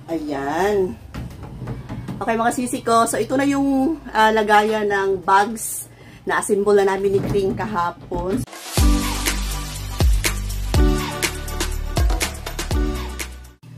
Ayan. Okay mga sisi ko, so ito na yung lagayan ng bags na assemble na namin ni Kring kahapon.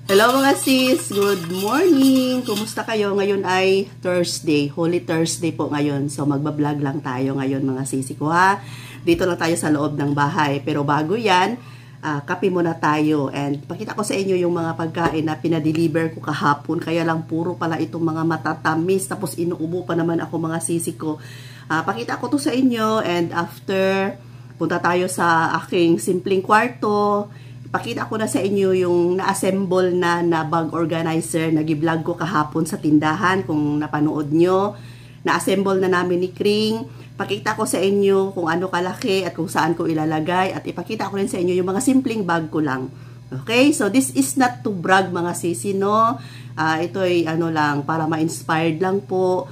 Hello mga sis, good morning! Kumusta kayo? Ngayon ay Thursday, Holy Thursday po ngayon. So magbablog lang tayo ngayon mga sisi ko ha. Dito lang tayo sa loob ng bahay. Pero bago yan, kape muna tayo. And pakita ko sa inyo yung mga pagkain na pinadeliver ko kahapon. Kaya lang puro pala itong mga matatamis. Tapos inuubo pa naman ako mga sisi ko. Pakita ko to sa inyo. And after, punta tayo sa aking simpleng kwarto. Pakita ko na sa inyo yung na-assemble na bag organizer na gi-vlog ko kahapon sa tindahan. Kung napanood nyo, na-assemble na namin ni Kring. Pakita ko sa inyo kung ano kalaki at kung saan ko ilalagay. At ipakita ko rin sa inyo yung mga simpleng bag ko lang. Okay? So, this is not to brag mga sisi, no? Ito ay ano lang, para ma-inspired lang po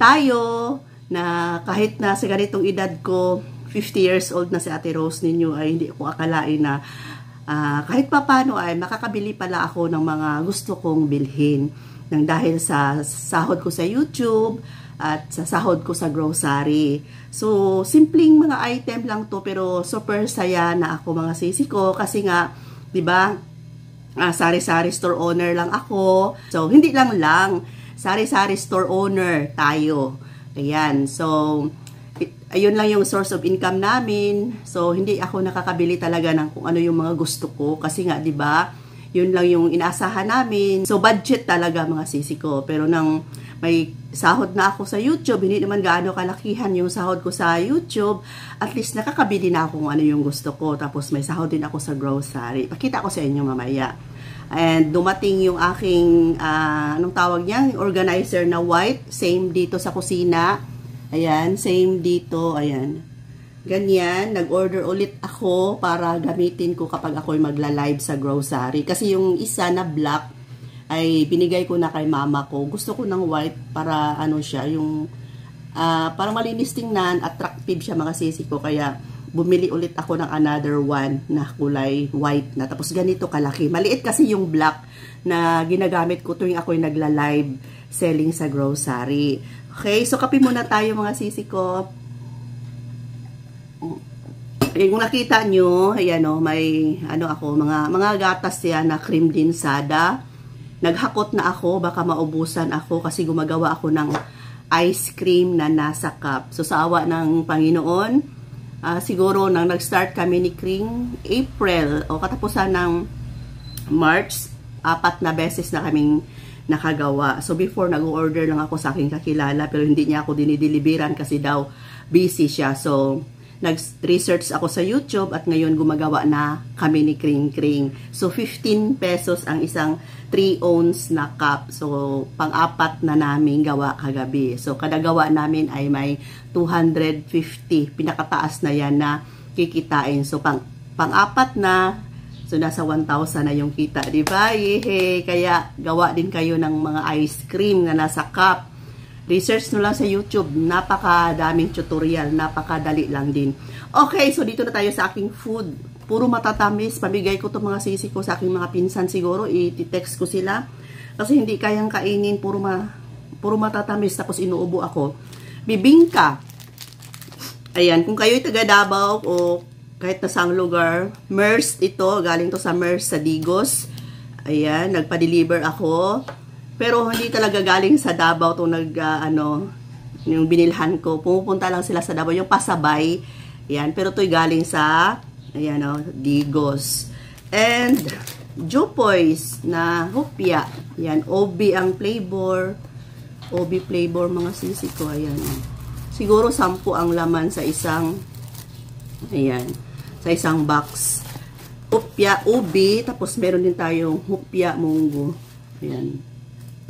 tayo na kahit na sa ganitong edad ko, 50 years old na si Ate Rose ninyo, ay hindi ko akalain na kahit papano ay makakabili pala ako ng mga gusto kong bilhin. Nang dahil sa sahod ko sa YouTube, at sa sahod ko sa grocery. So, simpleng mga item lang to pero super saya na ako mga sisi ko kasi nga, 'di ba? Sari-sari store owner lang ako. So, hindi lang sari-sari store owner tayo. Ayan. So, ayun lang yung source of income namin. So, hindi ako nakakabili talaga ng kung ano yung mga gusto ko kasi nga, 'di ba? Yun lang yung inaasahan namin. So, budget talaga mga sisi ko. Pero nang may sahod na ako sa YouTube, hindi naman gaano kalakihan yung sahod ko sa YouTube, at least nakakabili na ako kung ano yung gusto ko. Tapos may sahod din ako sa grocery. Pakita ko sa inyo mamaya. And dumating yung aking, anong tawag niya? Organizer na white. Same dito sa kusina. Ayan, same dito. Ayan. Ganyan, nag-order ulit ako para gamitin ko kapag ako'y magla-live sa grocery. Kasi yung isa na black ay binigay ko na kay mama ko. Gusto ko ng white para ano siya, yung parang malinis tingnan, attractive siya mga sisi ko. Kaya bumili ulit ako ng another one na kulay white na. Tapos ganito kalaki. Maliit kasi yung black na ginagamit ko tuwing ako'y nagla-live selling sa grocery. Okay, so kape muna tayo mga sisi ko. Kung nakita nyo, ayan o, may ano ako, mga gatas yan na cream linsada. Naghakot na ako, baka maubusan ako kasi gumagawa ako ng ice cream na nasa cup. So sa awa ng Panginoon, siguro nang nag-start kami ni Kring, April o katapusan ng March, 4 na beses na kaming nakagawa. So before, nag-order lang ako sa aking kakilala pero hindi niya ako dinideliveran kasi daw busy siya. So nag-research ako sa YouTube at ngayon gumagawa na kami ni Kring Kring. So 15 pesos ang isang 3 ounce na cup. So pang-apat na namin gawa kagabi. So kada gawa namin ay may 250. Pinakataas na yan na kikitain. So pang-apat na, so nasa 1,000 na yung kita, di ba? Yehe! Kaya gawa din kayo ng mga ice cream na nasa cup. Research nyo lang sa YouTube. Napakadaming tutorial. Napakadali lang din. Okay, so dito na tayo sa aking food. Puro matatamis. Pamigay ko to mga sisi ko sa aking mga pinsan siguro. I-text ko sila. Kasi hindi kayang kainin. Puro matatamis. Tapos inuubo ako. Bibingka. Ayan. Kung kayo'y taga Davao o kahit na saang lugar, MERS ito. Galing to sa MERS sa Digos. Ayan. Nagpa-deliver ako. Pero hindi talaga galing sa Davao itong yung binilhan ko. Pumupunta lang sila sa Davao, yung pasabay. Yan, pero ito'y galing sa, ayan o, Digos. And, Jopoys na hopya. Yan, OB ang flavor. OB flavor mga sisi ko, ayan. Siguro 10 ang laman sa isang, ayan, sa isang box. Hopya, OB, tapos meron din tayong hopya munggo. Ayan.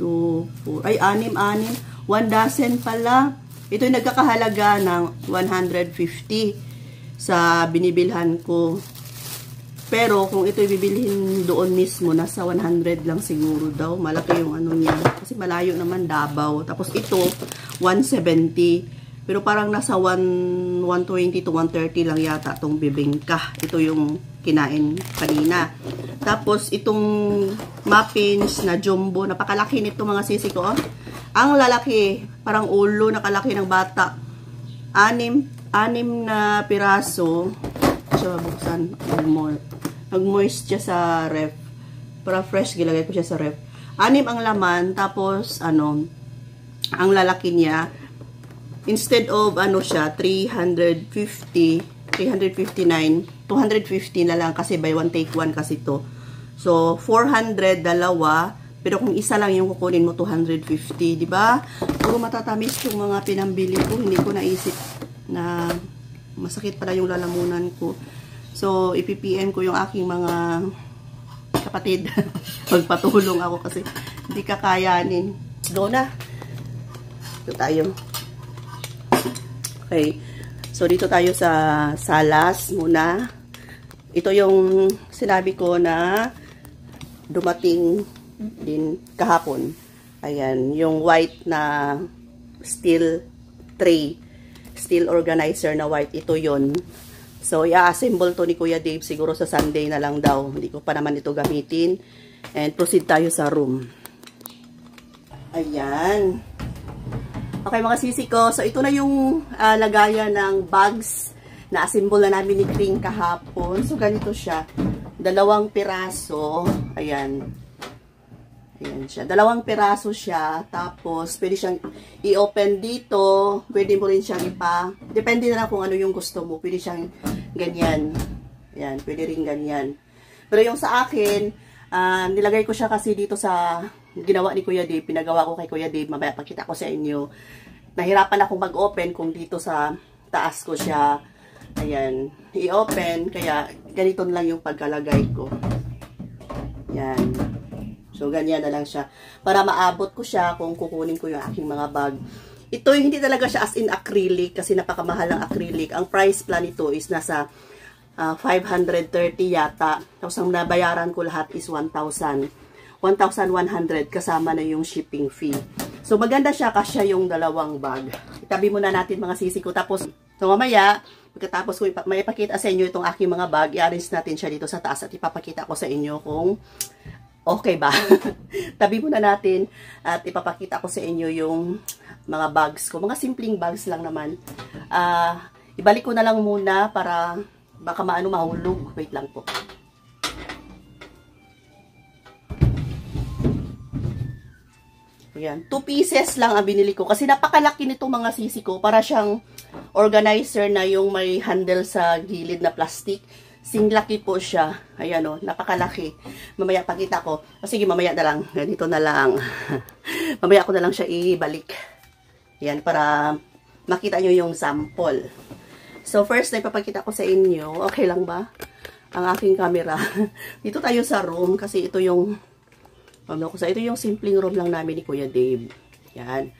2, 4, ay 6, 1 dozen pala. Ito yung nagkakahalaga ng 150 sa binibilhan ko. Pero kung ito bibilhin doon mismo, nasa 100 lang siguro daw. Malaki yung ano niya. Kasi malayo naman Davao. Tapos ito, 170. Pero parang nasa 120 to 130 lang yata itong bibingka. Ito yung kinain kanina. Tapos itong muffins na jumbo, napakalaki nito mga sisi ko. Oh. Ang lalaki, parang ulo, nakalaki ng bata. 6 na piraso. Siya buksan. Nag-moist siya sa ref. Para fresh, gilagay ko siya sa ref. 6 ang laman, tapos ang lalaki niya, instead of siya, 359, 250 na lang kasi buy one take one kasi to. So, 400, dalawa. Pero kung isa lang yung kukunin mo, 250, di ba? Puro matatamis yung mga pinambili ko. Hindi ko naisip na masakit pala yung lalamunan ko. So, ipipn ko yung aking mga kapatid. Magpatulong ako kasi hindi kakayanin. Go na. Ito tayo. Okay. So, dito tayo sa salas muna. Ito yung sinabi ko na dumating din kahapon. Ayan, yung white na steel tray, steel organizer na white, ito yon. So, i-assemble to ni Kuya Dave siguro sa Sunday na lang daw. Hindi ko pa naman ito gamitin. And proceed tayo sa room. Ayan. Okay mga sisi ko, so ito na yung lagayan ng bags na assemble na namin ni Kring kahapon. So, ganito siya. 2 piraso. Ayan. Ayan siya. 2 piraso siya. Tapos, pwede siyang i-open dito. Pwede mo rin siyang depende na lang kung ano yung gusto mo. Pwede siyang ganyan. Ayan. Pwede rin ganyan. Pero yung sa akin, nilagay ko siya kasi dito sa ginawa ni Kuya Dave. Pinagawa ko kay Kuya Dave. Mamaya pakita ko sa inyo. Nahirapan akong mag-open kung dito sa taas ko siya. Ayan. I-open. Kaya, ganito lang yung pagkalagay ko. Ayan. So, ganyan na lang siya. Para maabot ko siya kung kukunin ko yung aking mga bag. Ito, hindi talaga siya as in acrylic kasi napakamahal ang acrylic. Ang price plan nito is nasa 530 yata. Tapos, ang nabayaran ko lahat is 1,100 kasama na yung shipping fee. So, maganda siya kasi yung 2 bag. Itabi muna natin mga sisi ko. Tapos, so mamaya, pagkatapos ko may ipakita sa inyo itong aking mga bag, i-arrange natin siya dito sa taas at ipapakita ko sa inyo kung okay ba? Tabi muna natin at ipapakita ko sa inyo yung mga bags ko. Mga simpleng bags lang naman. Ibalik ko na lang muna para baka mahulog. Wait lang po. Ayan. 2 pieces lang ang binili ko. Kasi napakalaki nitong mga sisi ko. Para siyang organizer na yung may handle sa gilid na plastic. Singlaki po siya. Ayan o, napakalaki. Mamaya pakita ko. Sige, mamaya na lang. Ganito na lang. Mamaya ko na lang siya ibalik. Ayan, para makita nyo yung sample. So, first na ipapakita ko sa inyo. Okay lang ba? Ang aking camera. Dito tayo sa room. Kasi ito yung ito yung simpleng room lang namin ni Kuya Dave. Ayan.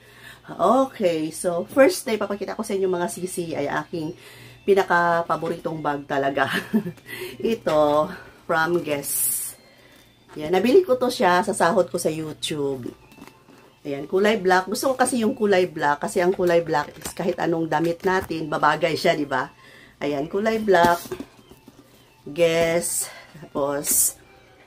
Okay, so first na ipapakita ko sa inyo mga sisi ay aking pinaka-paboritong bag talaga. Ito, from Guess. Yan, nabili ko to siya sa sahod ko sa YouTube. Ayan, kulay black. Gusto ko kasi yung kulay black kasi ang kulay black is kahit anong damit natin, babagay siya, di ba? Ayan, kulay black. Guess. Tapos,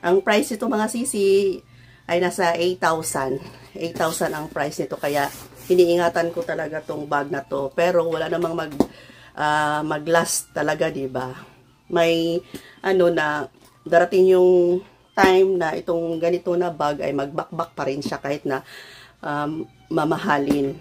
ang price nito mga sisi ay nasa 8,000. 8,000 ang price nito kaya iniingatan ko talaga tong bag na to. Pero wala namang mag-last talaga, diba? May na darating yung time na itong ganito na bag ay magbakbak pa rin siya kahit na mamahalin.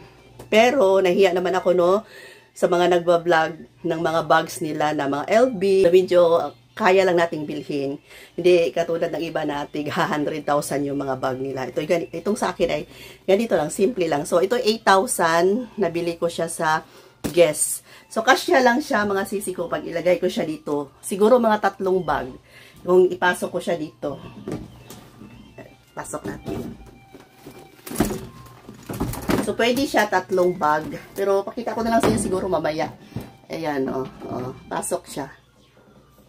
Pero nahiya naman ako sa mga nagba-vlog ng mga bags nila na mga LB. Medyo kaya lang nating bilhin. Hindi katulad ng iba na tig 100,000 yung mga bag nila. Itong sa akin ay ganito lang, simple lang. So ito 8,000, nabili ko siya sa Guess. So kasya lang siya mga sisi ko pag ilagay ko siya dito. Siguro mga 3 bag. Kung ipasok ko siya dito. Pasok natin. So pwede siya 3 bag. Pero pakita ko na lang sa inyo siguro mamaya. Ayan pasok siya.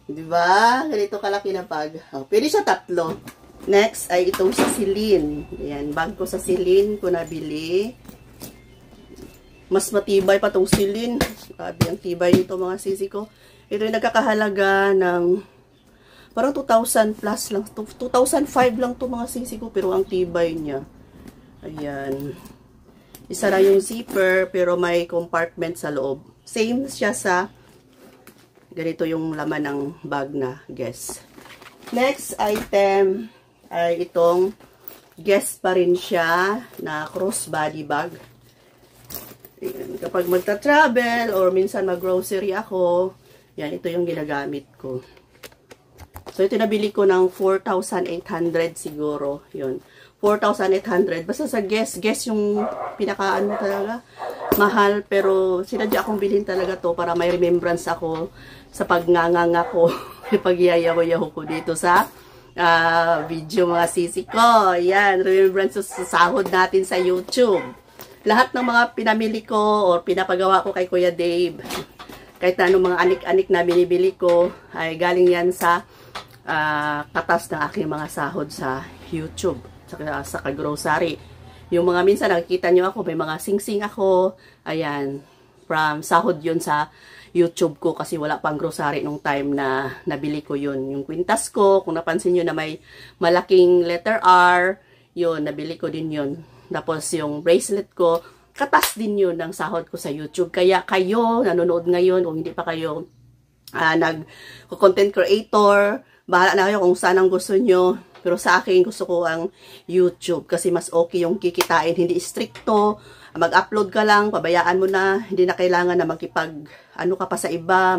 Diba? Ganito kalaki na bag. Pwede siya 3. Next ay itong sa Celine. Ayan, bag ko sa Celine ko nabili. Mas matibay pa tong silin. Grabe ang tibay nito mga sisi ko. Ito yung nagkakahalaga ng parang 2,000 plus lang. 2,005 lang to mga sisi ko. Pero ang tibay niya. Ayan. Isa lang yung zipper pero may compartment sa loob. Same siya sa ganito yung laman ng bag na Guess. Next item ay itong Guess pa rin siya na crossbody bag. Ayan. Kapag magta-travel or minsan mag-grocery ako, yan, ito yung ginagamit ko. So, ito nabili ko ng 4,800 siguro. Yun. 4,800. Basta sa Guess yung pinakaano talaga. Mahal, pero sinadya akong bilhin talaga to para may remembrance ako sa pagnganganga ko. Pag-yayaw-yaw ko dito sa video mga sisi ko. Yan, remembrance sa sahod natin sa YouTube. Lahat ng mga pinamili ko or pinapagawa ko kay Kuya Dave, kahit na anong mga anik-anik na binibili ko, ay galing yan sa katas ng aking mga sahod sa YouTube, sa grocery. Yung mga minsan nakikita nyo ako, may mga sing-sing ako, ayan, from sahod yun sa YouTube ko kasi wala pang grocery nung time na nabili ko yun. Yung kwintas ko, kung napansin nyo na may malaking letter R, yun, nabili ko din yun. Tapos yung bracelet ko, katas din yun ng sahod ko sa YouTube. Kaya kayo, nanonood ngayon, kung hindi pa kayo nag-content creator, bahala na kayo kung saan ang gusto nyo. Pero sa akin, gusto ko ang YouTube kasi mas okay yung kikitain. Hindi stricto. Mag-upload ka lang, pabayaan mo na. Hindi na kailangan na ano ka pa sa iba,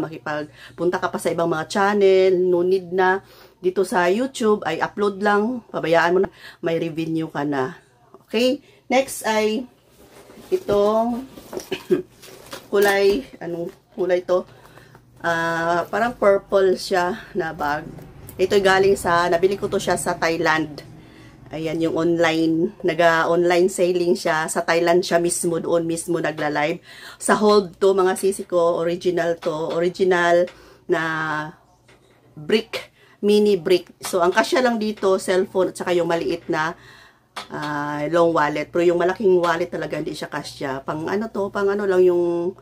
punta ka pa sa ibang mga channel. No need na. Dito sa YouTube ay upload lang, pabayaan mo na. May revenue ka na. Okay? Next ay itong kulay, anong kulay to? Parang purple siya na bag. Ito galing nabili ko to siya sa Thailand. Ayan, yung online, online selling siya. Sa Thailand siya mismo, doon mismo nagla-live. Sa Hold to, mga sisi ko, original to. Original na brick, mini brick. So, ang kasya lang dito, cellphone at saka yung maliit na long wallet. Pero yung malaking wallet talaga hindi siya kasya. Pang ano lang yung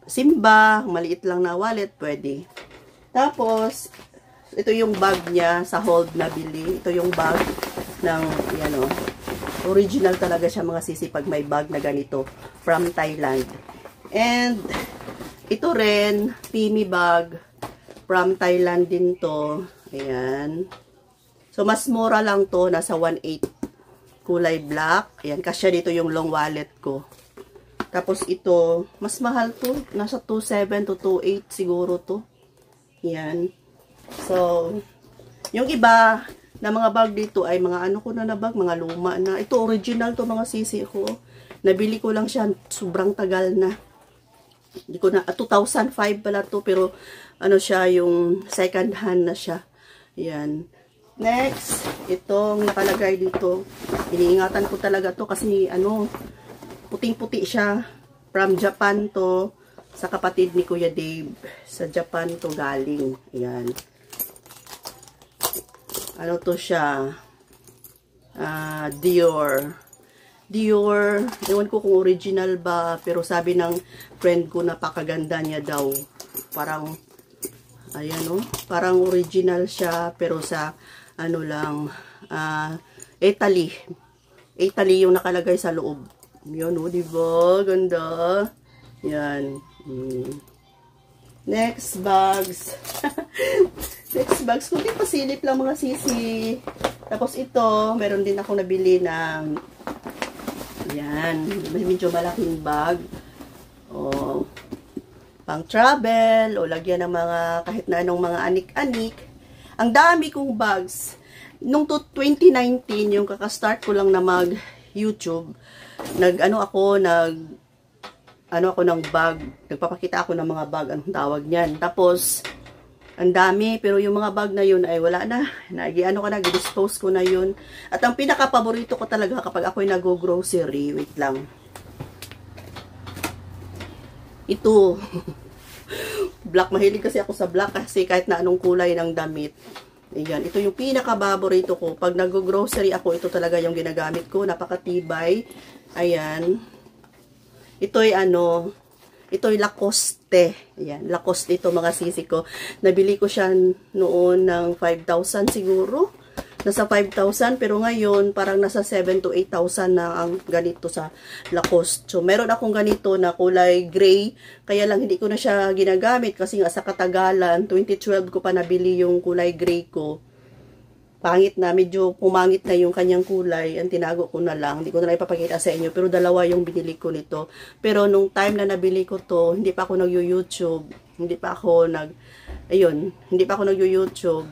simba, maliit lang na wallet, pwede. Tapos, ito yung bag niya sa Hold na bili. Ito yung bag ng, original talaga siya mga sisi pag may bag na ganito from Thailand. And, ito rin, Pimi bag from Thailand din to. Ayan. So, mas mura lang to, nasa 1.8. Kulay black. Ayan, kasya dito yung long wallet ko. Tapos ito, mas mahal to. Nasa 2.7 to 2.8 siguro to. Ayan. So, yung iba na mga bag dito ay mga ko na bag, mga luma na. Ito original to mga sisi ko. Nabili ko lang siya, sobrang tagal na. Hindi ko na, 2005 pala to, pero siya, yung second hand na siya. Ayan. Next, itong nakalagay dito. Iniingatan ko talaga to kasi puting-puti siya. From Japan to, sa kapatid ni Kuya Dave. Sa Japan to galing. Ayan. Ano to siya? Dior. Dior. Ewan ko kung original ba, pero sabi ng friend ko napakaganda niya daw. Parang, ayan parang original siya, pero sa lang, Italy. Italy yung nakalagay sa loob. Yan diba? Ganda. Yan. Next bags. Next bags. Kunti pasilip lang mga sisi. Tapos ito, meron din ako nabili ng yan. Medyo malaking bag. Pang travel o lagyan ng mga kahit na anong mga anik-anik. Ang dami kong bags. Nung 2019, yung kakastart ko lang na mag-YouTube, ako ng bag. Nagpapakita ako ng mga bag, anong tawag niyan. Tapos, ang dami, pero yung mga bag na yun ay wala na. Dispose ko na yun. At ang pinaka-paborito ko talaga kapag ako'y nag-grocery, wait lang. Ito. Black, mahilig kasi ako sa black kasi kahit na anong kulay ng damit. Ayan, ito yung pinaka-paborito ko. Pag nag-grocery ako, ito talaga yung ginagamit ko. Napakatibay. Ayan. Ito'y ano, ito'y Lacoste. Ayan, Lacoste ito mga sisi ko. Nabili ko siya noon ng 5,000 siguro. Nasa 5,000 pero ngayon parang nasa 7 to 8,000 na ang ganito sa Lacoste. So meron akong ganito na kulay gray, kaya lang hindi ko na siya ginagamit kasi nga sa katagalan, 2012 ko pa nabili yung kulay gray ko. Pangit na, medyo pumangit na yung kanyang kulay, ang tinago ko na lang, hindi ko na ipapakita sa inyo, pero dalawa yung binili ko nito. Pero nung time na nabili ko to, hindi pa ako nag-YouTube, hindi pa ako nag-YouTube.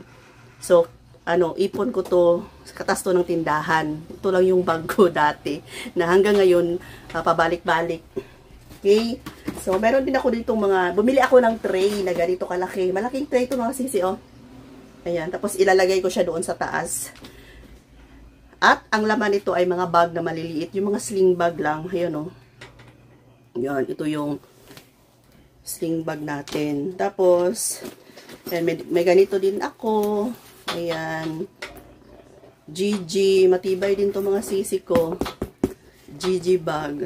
So ano, ipon ko to, katas to ng tindahan. Ito lang yung bag ko dati, na hanggang ngayon, pabalik-balik. Okay? So, meron din ako dito bumili ako ng tray na ganito kalaki. Malaking tray ito mga sisi, oh. Ayan, tapos ilalagay ko siya doon sa taas. At, ang laman nito ay mga bag na maliliit. Yung mga sling bag lang. Ayan, oh. Ayan, ito yung sling bag natin. Tapos, ayan, may ganito din ako. Ayan. GG. Matibay din to mga sisi ko. GG bag.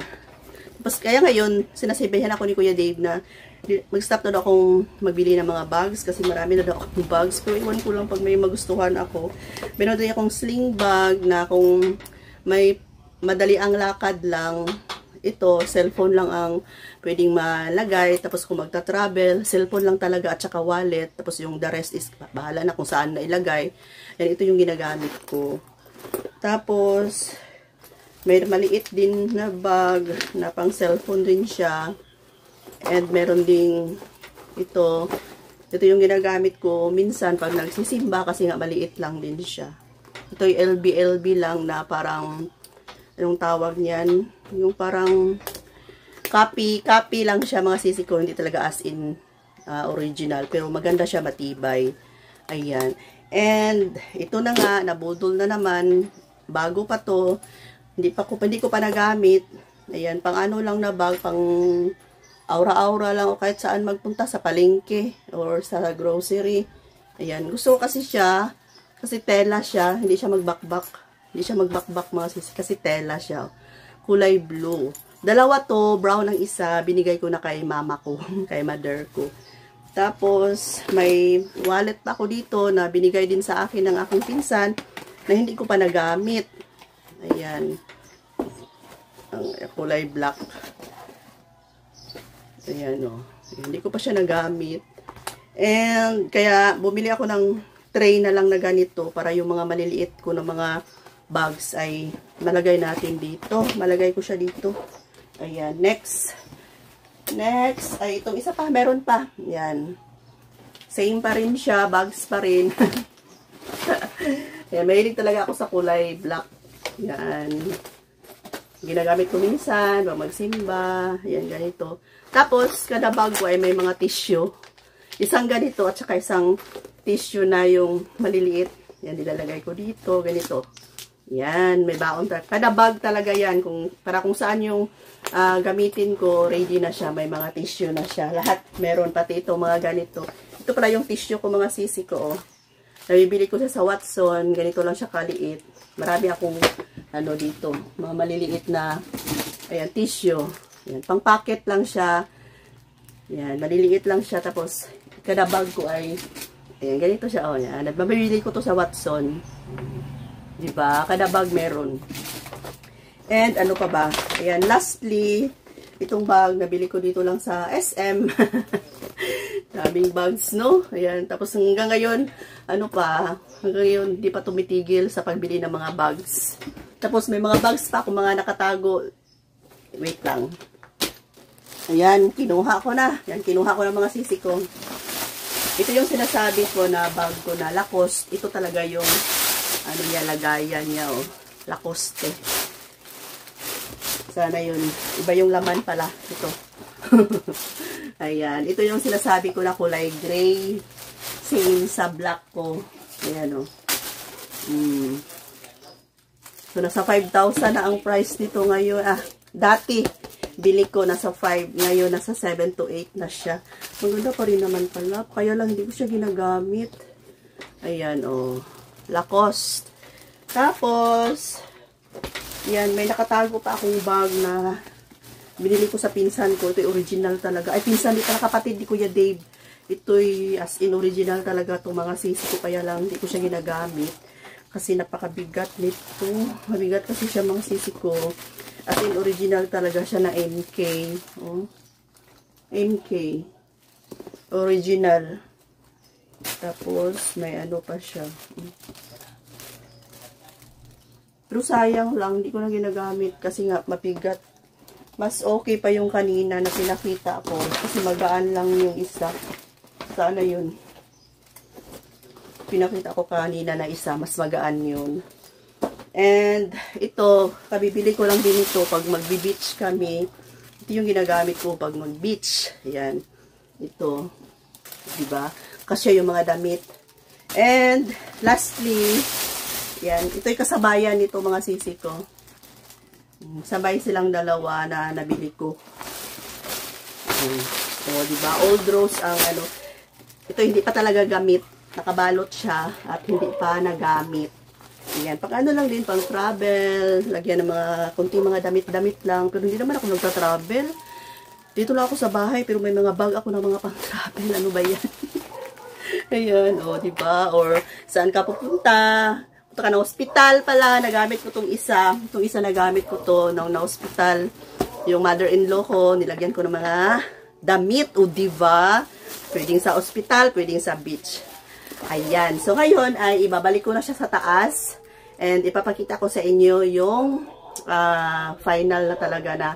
Tapos, kaya ngayon, sinasibayan ako ni Kuya Dave na mag-stop na daw akong magbili ng mga bags kasi marami na daw akong bags. Pero iwan ko lang pag may magustuhan ako. Meron din akong sling bag na kung may madali ang lakad lang, ito, cellphone lang ang pwedeng malagay. Tapos kung magta-travel, cellphone lang talaga at saka wallet. Tapos yung the rest is bahala na kung saan na ilagay. Yan, ito yung ginagamit ko. Tapos, may maliit din na bag na pang cellphone din siya. And meron ding ito. Ito yung ginagamit ko minsan pag nagsisimba kasi nga maliit lang din siya. Ito yung LB lang na parang, anong tawag niyan? Yung parang copy lang siya mga sisi ko. Hindi talaga as in original. Pero maganda siya, matibay. Ayan. And ito na nga, nabudol na naman. Bago pa to. Hindi ko pa nagamit. Ayan, pang ano lang na bag, pang aura-aura lang o kahit saan magpunta, sa palengke or sa grocery. Ayan, gusto ko kasi siya, kasi tela siya, hindi siya magbakbak. Hindi siya magbakbak mga sisi, kasi tela siya. Kulay blue. Dalawa to, brown ang isa, binigay ko na kay mama ko, kay mother ko. Tapos, may wallet pa ako dito na binigay din sa akin ng aking pinsan na hindi ko pa nagamit. Ayan. Ang kulay black. Ayan, o. Hindi ko pa siya nagamit. And, kaya, bumili ako ng tray na lang na ganito para yung mga maliliit ko na mga bags ay malagay natin dito. Malagay ko siya dito. Ayan, next. Next, ay itong isa pa, meron pa. Ayan. Same pa rin siya, bags pa rin. Ayan, mahilig talaga ako sa kulay black. Ayan. Ginagamit ko minsan, magsimba. Ayan, ganito. Tapos, kada bag ko ay may mga tissue. Isang ganito at saka isang tissue na yung maliliit. Yan, nilalagay ko dito. Ganito. Yan, may baon. Kada bag talaga yan. Para kung saan yung gamitin ko, ready na siya. May mga tissue na siya. Lahat meron, pati ito, mga ganito. Ito pala yung tissue ko, mga sisi ko. Oh. Nabibili ko siya sa Watson. Ganito lang siya kaliit. Marami akong ano dito, mga maliliit na ayan, tissue. Ayan, pang packet lang siya. Ayan, maliliit lang siya. Tapos, kada bag ko ay ayan, ganito siya. Oh, ayan. Nabibili ko to sa Watson. Diba? Kada bag meron. And ano pa ba? Ayan, lastly, itong bag, nabili ko dito lang sa SM. Daming bags, no? Ayan, tapos hanggang ngayon, ano pa, hanggang ngayon, di pa tumitigil sa pagbili ng mga bags. Tapos may mga bags pa akong mga nakatago. Wait lang. Ayan, kinuha ko na. Ayan, kinuha ko ng mga sisi ko. Ito yung sinasabi ko na bag ko na Lacoste. Ito talaga yung, ano niya, lagayan niya, oh. Lacoste. Sana yun. Iba yung laman pala. Ito. Ayan. Ito yung sinasabi ko na kulay gray. Same sa black ko. Ayan, oh. So, nasa 5,000 na ang price nito ngayon. Dati, bili ko nasa 5. Ngayon, nasa 7 to 8 na siya. Maganda pa rin naman pala. Kaya lang, hindi ko siya ginagamit. Ayan, oh. Lacoste. Tapos, yan, may nakatago pa akong bag na Binili ko sa pinsan ko. Ito original talaga. Ay, pinsan di pala, kapatid ni Kuya Dave. Ito'y as in original talaga itong mga sisi ko. Kaya lang, hindi ko siya ginagamit. Kasi napakabigat nito. Mabigat kasi siya mga sisi ko. As in original talaga siya na MK. Oh. MK. Original. Tapos, may ano pa siya. Pero sayang lang, hindi ko na ginagamit kasi nga mabigat. Mas okay pa yung kanina na pinakita ko kasi magaan lang yung isa. Sana yun. Pinakita ko kanina na isa, mas magaan yun. And ito, kabibili ko lang din ito pag magbi-beach kami. Ito yung ginagamit ko pag mag-beach. Ayan. Ito. Diba? Kasi yung mga damit. And lastly, yan, ito'y kasabayan nito mga sisi ko. Sabay silang dalawa na nabili ko. So, diba? Old rose ang ano. Ito hindi pa talaga gamit. Nakabalot siya at hindi pa nagamit. Yan. Pag ano lang din, pang travel. Lagyan ng mga, kunting mga damit-damit lang. Pero hindi naman ako nagta-travel. Dito lang ako sa bahay, pero may mga bag ako ng mga pang travel. Ano ba yan? Ayan, o, diba? Or, saan ka pupunta? Punta ka na hospital pala, nagamit ko itong isa. Itong isa nagamit ko to na hospital. Yung mother-in-law ko, nilagyan ko ng mga damit, o diba? Pwedeng sa hospital, pwedeng sa beach. Ayan. So, ngayon ay ibabalik ko na siya sa taas. And ipapakita ko sa inyo yung final na talaga na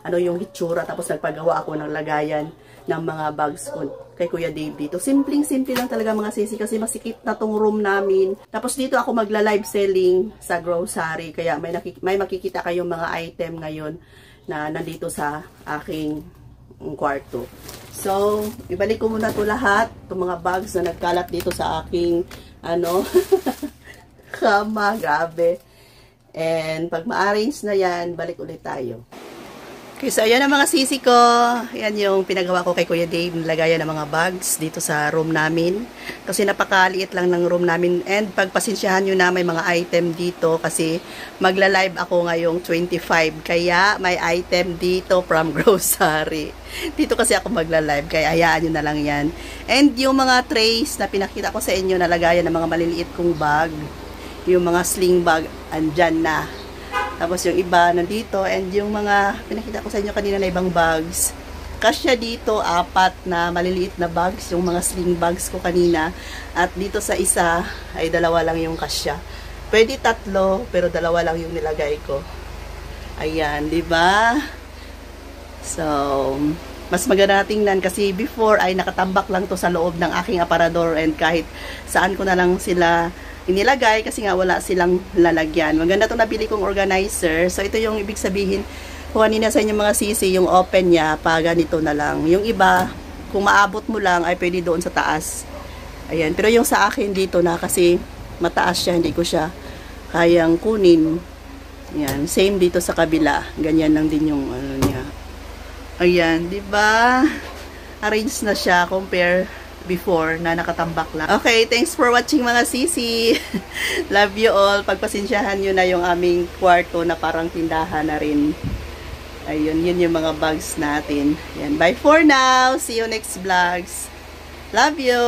ano yung hitsura. Tapos nagpagawa ako ng lagayan ng mga bags ko kay Kuya Dave dito. Simpleng-simple lang talaga mga sisi kasi masikip na tong room namin. Tapos dito ako magla-live selling sa grocery. Kaya may makikita kayong mga item ngayon na nandito sa aking kwarto. So, ibalik ko muna to lahat. Itong mga bags na nagkalat dito sa aking ano, kama. Grabe. And pag ma-arrange na yan, balik ulit tayo. Okay, so ayan ang mga sisi ko. Ayan yung pinagawa ko kay Kuya Dave. Nilagayan ng mga bags dito sa room namin. Kasi napakaliit lang ng room namin. And pagpasensyahan nyo na may mga item dito. Kasi magla-live ako ngayong 25. Kaya may item dito from grocery. Dito kasi ako magla-live. Kaya hayaan nyo na lang yan. And yung mga trays na pinakita ko sa inyo, nalagayan ng mga maliliit kong bag. Yung mga sling bag, andyan na. Tapos yung iba nandito, and yung mga pinakita ko sa inyo kanina na ibang bags. Kasya dito, 4 na maliliit na bags, yung mga sling bags ko kanina. At dito sa isa, ay 2 lang yung kasya. Pwede 3, pero 2 lang yung nilagay ko. Ayan, di ba? So, mas maganda tingnan kasi before ay nakatambak lang to sa loob ng aking aparador, and kahit saan ko na lang sila inilagay kasi nga wala silang lalagyan. Maganda itong nabili kong organizer. So, ito yung ibig sabihin, kung kanina sa inyong mga sisi, yung open niya, pa ganito na lang. Yung iba, kung maabot mo lang, ay pwede doon sa taas. Ayan. Pero yung sa akin dito na, kasi mataas siya, hindi ko siya kayang kunin. Ayan. Same dito sa kabila. Ganyan lang din yung ano niya. Ayan. Diba? Arrange na siya, compare before na nakatambak lang. Okay, thanks for watching mga sisi. Love you all. Pagpasensyahan nyo na yung aming kwarto na parang tindahan na rin. Ayun, yun yung mga bags natin. Yan, bye for now. See you next vlogs. Love you.